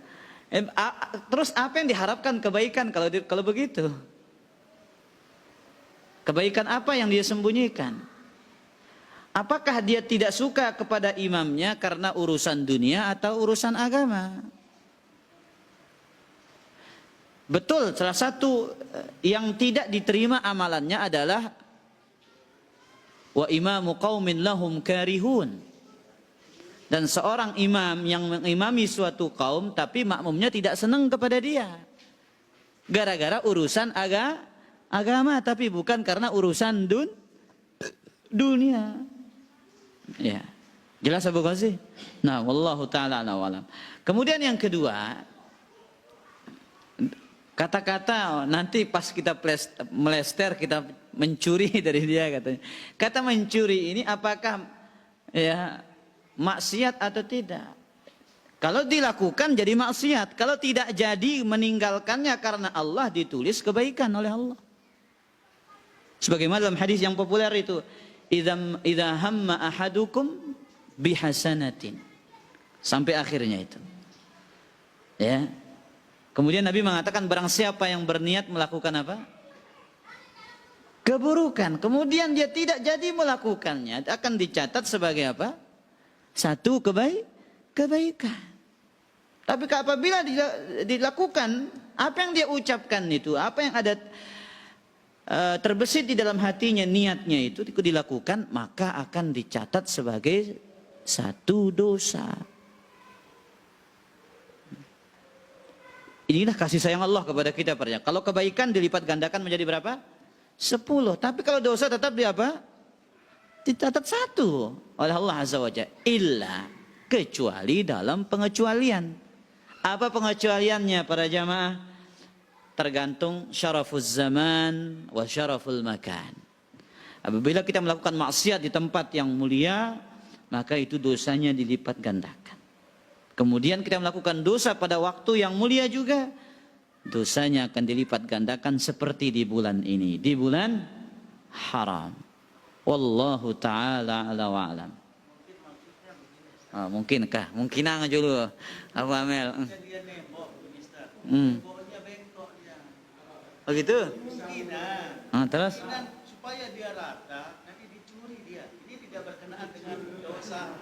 terus apa yang diharapkan kebaikan kalau begitu? Kebaikan apa yang dia sembunyikan? Apakah dia tidak suka kepada imamnya karena urusan dunia atau urusan agama? Betul, salah satu yang tidak diterima amalannya adalah wa imamu qaumin lahum karihun. Dan seorang imam yang mengimami suatu kaum tapi makmumnya tidak senang kepada dia. Gara-gara urusan agama tapi bukan karena urusan dunia. Ya. Jelas Abu Ghazi? Nah, wallahu taala alam. Kemudian yang kedua, Kata-kata nanti pas kita melester, kita mencuri dari dia katanya. Kata mencuri ini apakah ya maksiat atau tidak? Kalau dilakukan jadi maksiat, kalau tidak jadi meninggalkannya karena Allah ditulis kebaikan oleh Allah. Sebagaimana dalam hadis yang populer itu, idza hamma ahadukum bihasanatin. Sampai akhirnya itu. Ya. Kemudian Nabi mengatakan barang siapa yang berniat melakukan apa? Keburukan. Kemudian dia tidak jadi melakukannya, akan dicatat sebagai apa? Satu kebaikan. Tapi apabila dilakukan, apa yang dia ucapkan itu, apa yang ada terbesit di dalam hatinya, niatnya itu dilakukan, maka akan dicatat sebagai satu dosa. Inilah kasih sayang Allah kepada kita. Kalau kebaikan dilipat gandakan menjadi berapa? 10. Tapi kalau dosa tetap di apa? Dicatat 1 oleh Allah Azza wa Jalla. Illa, kecuali dalam pengecualian. Apa pengecualiannya para jamaah? Tergantung syarafuz zaman wa syaraful makan. Apabila kita melakukan maksiat di tempat yang mulia, maka itu dosanya dilipat gandakan. Kemudian kita melakukan dosa pada waktu yang mulia juga, dosanya akan dilipat gandakan seperti di bulan ini, di bulan haram. Wallahu ta'ala ala wa'alam. Mungkinkah? Mungkinan aja dulu. Abu Amel. Oh gitu? Terus? Supaya dia rata, nanti dicuri dia. Ini tidak berkenaan dengan dosa.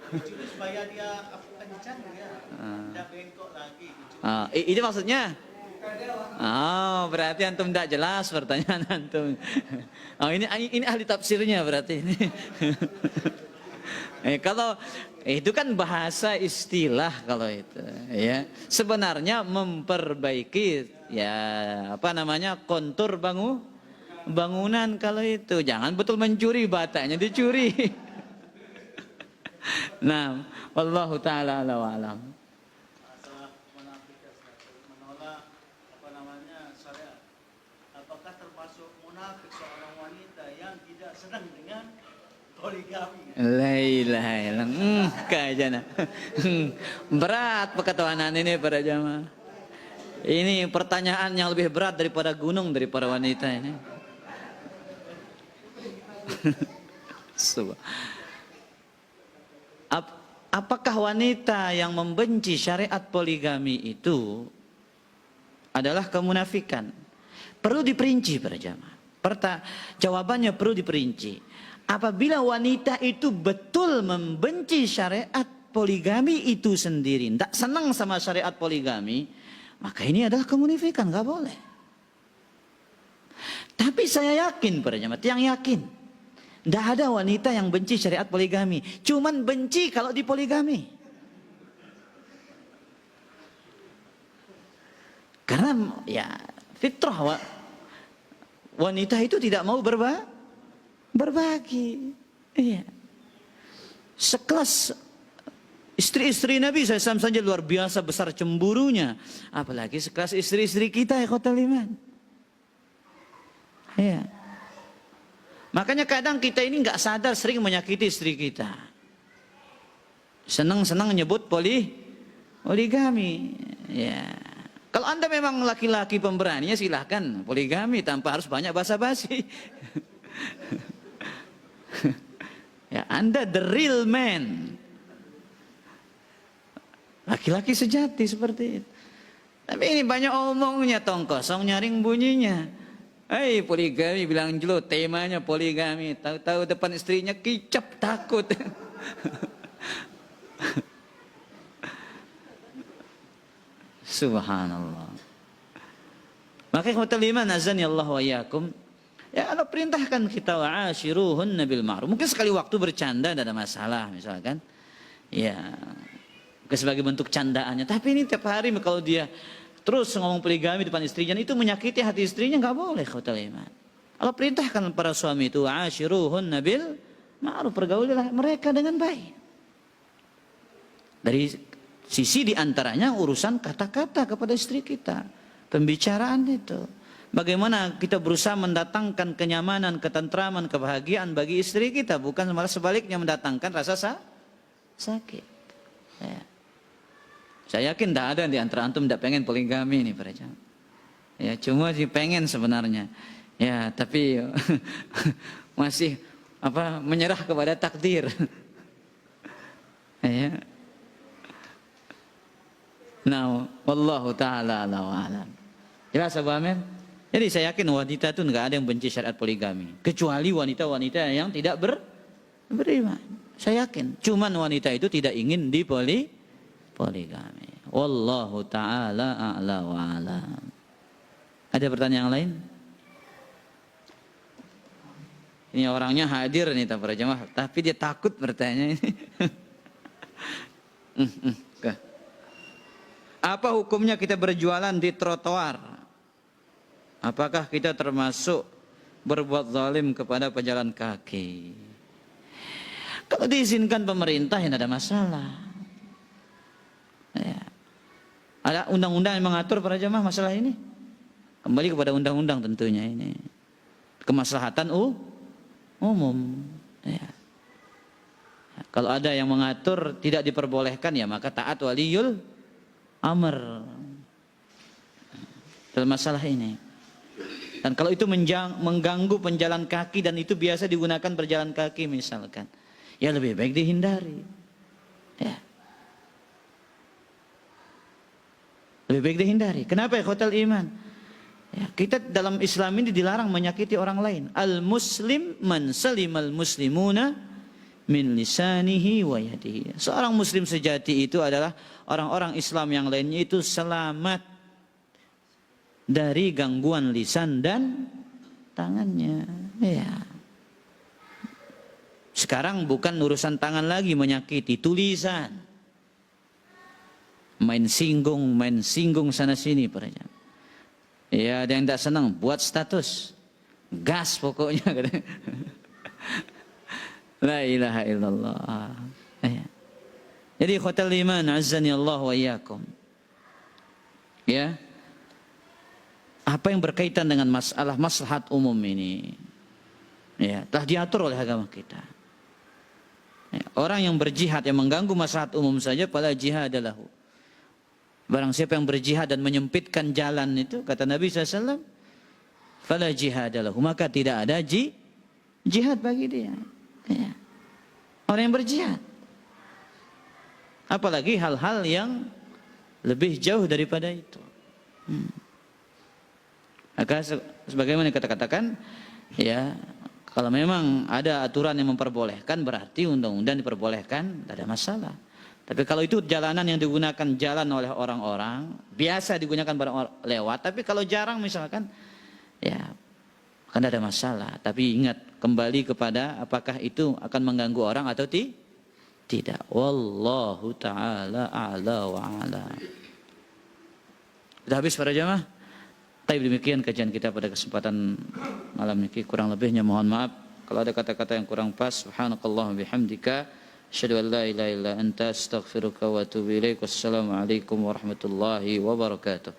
Dicuri supaya dia kencang dia. Tidak bengkok lagi. Itu maksudnya? Oh, berarti antum tidak jelas pertanyaan antum. Oh, ini ahli tafsirnya berarti ini. Kalau itu kan bahasa istilah kalau itu, ya. Sebenarnya memperbaiki ya apa namanya kontur bangunan kalau itu. Jangan betul mencuri batanya dicuri. Nah, wallahu taala ala wa alam. Masalah menolak apa namanya syariat. Apakah termasuk munafik seorang wanita yang tidak senang dengan poligami? La ilaha illallah. Kajana. Berat perkataan ini para jamaah. Ini pertanyaan yang lebih berat daripada gunung daripada wanita ini. Apakah wanita yang membenci syariat poligami itu adalah kemunafikan? Perlu diperinci para jamaah. Jawabannya perlu diperinci. Apabila wanita itu betul membenci syariat poligami itu sendiri, tidak senang sama syariat poligami, maka ini adalah kemunafikan, nggak boleh. Tapi saya yakin para jamaah, yang yakin, tidak ada wanita yang benci syariat poligami, cuman benci kalau dipoligami. Karena ya fitrah wanita itu tidak mau berbagi. Iya. Sekelas istri-istri Nabi SAW saja luar biasa besar cemburunya, apalagi sekelas istri-istri kita ya kota Liman. Iya. Makanya kadang kita ini nggak sadar sering menyakiti istri kita. Senang-senang nyebut poligami. Ya. Kalau Anda memang laki-laki pemberaninya silahkan poligami tanpa harus banyak basa-basi. Ya, Anda the real man. Laki-laki sejati seperti itu. Tapi ini banyak omongnya tong kosong nyaring bunyinya. Poligami bilang dulu temanya poligami. Tahu-tahu depan istrinya kicap takut. Subhanallah. Maka ikhwatal iman azani Allah wa iyyakum. Ya Allah perintahkan kita wa'ashiruhunna bil ma'ruf. Mungkin sekali waktu bercanda tidak ada masalah misalkan. Ya. Sebagai bentuk candaannya. Tapi ini tiap hari kalau dia terus ngomong poligami depan istrinya, itu menyakiti hati istrinya, nggak boleh ikhwatal iman. Allah perintahkan para suami itu wa'ashiruhunna bil ma'ruf, pergaulilah mereka dengan baik. Dari sisi diantaranya urusan kata-kata kepada istri kita, pembicaraan itu. Bagaimana kita berusaha mendatangkan kenyamanan, ketentraman, kebahagiaan bagi istri kita, bukan malah sebaliknya mendatangkan rasa sakit. Ya. Saya yakin tidak ada di antara antum tidak pengen poligami ini para jamaah. Ya, cuma sih pengen sebenarnya. Ya, tapi masih menyerah kepada takdir. Ya. Nah, wallahu taala a'lam. Jelas Abu Amir? Jadi saya yakin wanita itu enggak ada yang benci syariat poligami, kecuali wanita-wanita yang tidak beriman. Saya yakin. Cuman wanita itu tidak ingin poligami. Wallahu taala a'la wa alam. Ada pertanyaan lain? Ini orangnya hadir nih para jemaah, tapi dia takut bertanya ini. Apa hukumnya kita berjualan di trotoar? Apakah kita termasuk berbuat zalim kepada pejalan kaki? Kalau diizinkan pemerintah ya tidak ada masalah. Ya. Ada undang-undang yang mengatur para jemaah masalah ini. Kembali kepada undang-undang tentunya ini. Kemaslahatan umum. Ya. Kalau ada yang mengatur tidak diperbolehkan ya maka taat waliyul amr dalam masalah ini. Dan kalau itu mengganggu penjalan kaki dan itu biasa digunakan berjalan kaki misalkan, ya lebih baik dihindari. Ya. Lebih baik dihindari. Kenapa ya hotel iman? Ya, kita dalam Islam ini dilarang menyakiti orang lain. Al-muslim man salimal muslimuna min lisanihi wa yadihi. Seorang muslim sejati itu adalah orang-orang Islam yang lainnya itu selamat dari gangguan lisan dan tangannya. Ya. Sekarang bukan urusan tangan lagi menyakiti, tulisan. Main singgung sana sini para jamaah. Ya, ada yang tidak senang buat status. Gas pokoknya. La ilaha illallah. Ya. Jadi khotal iman azzani Allah wa iyyakum. Ya. Apa yang berkaitan dengan masalah maslahat umum ini, ya, telah diatur oleh agama kita. Ya, orang yang berjihad yang mengganggu maslahat umum saja pada jihad adalah. Barang siapa yang berjihad dan menyempitkan jalan itu, kata Nabi SAW, fala jihad lahu, maka tidak ada jihad bagi dia. Ya. Orang yang berjihad. Apalagi hal-hal yang lebih jauh daripada itu. Maka sebagaimana kita katakan, ya kalau memang ada aturan yang memperbolehkan berarti undang-undang diperbolehkan, tidak ada masalah. Tapi kalau itu jalanan yang digunakan jalan oleh orang-orang, biasa digunakan barang lewat, tapi kalau jarang misalkan, ya kan ada masalah. Tapi ingat kembali kepada apakah itu akan mengganggu orang atau tidak. Wallahu ta'ala a'la wa a'la. Sudah habis para jamaah? Tapi demikian kajian kita pada kesempatan malam ini. Kurang lebihnya mohon maaf kalau ada kata-kata yang kurang pas. Subhanakallahumma bihamdika asyhadu an la ilaha illa anta astaghfiruka wa atubu ilaik. Wassalamualaikum warahmatullahi wabarakatuh.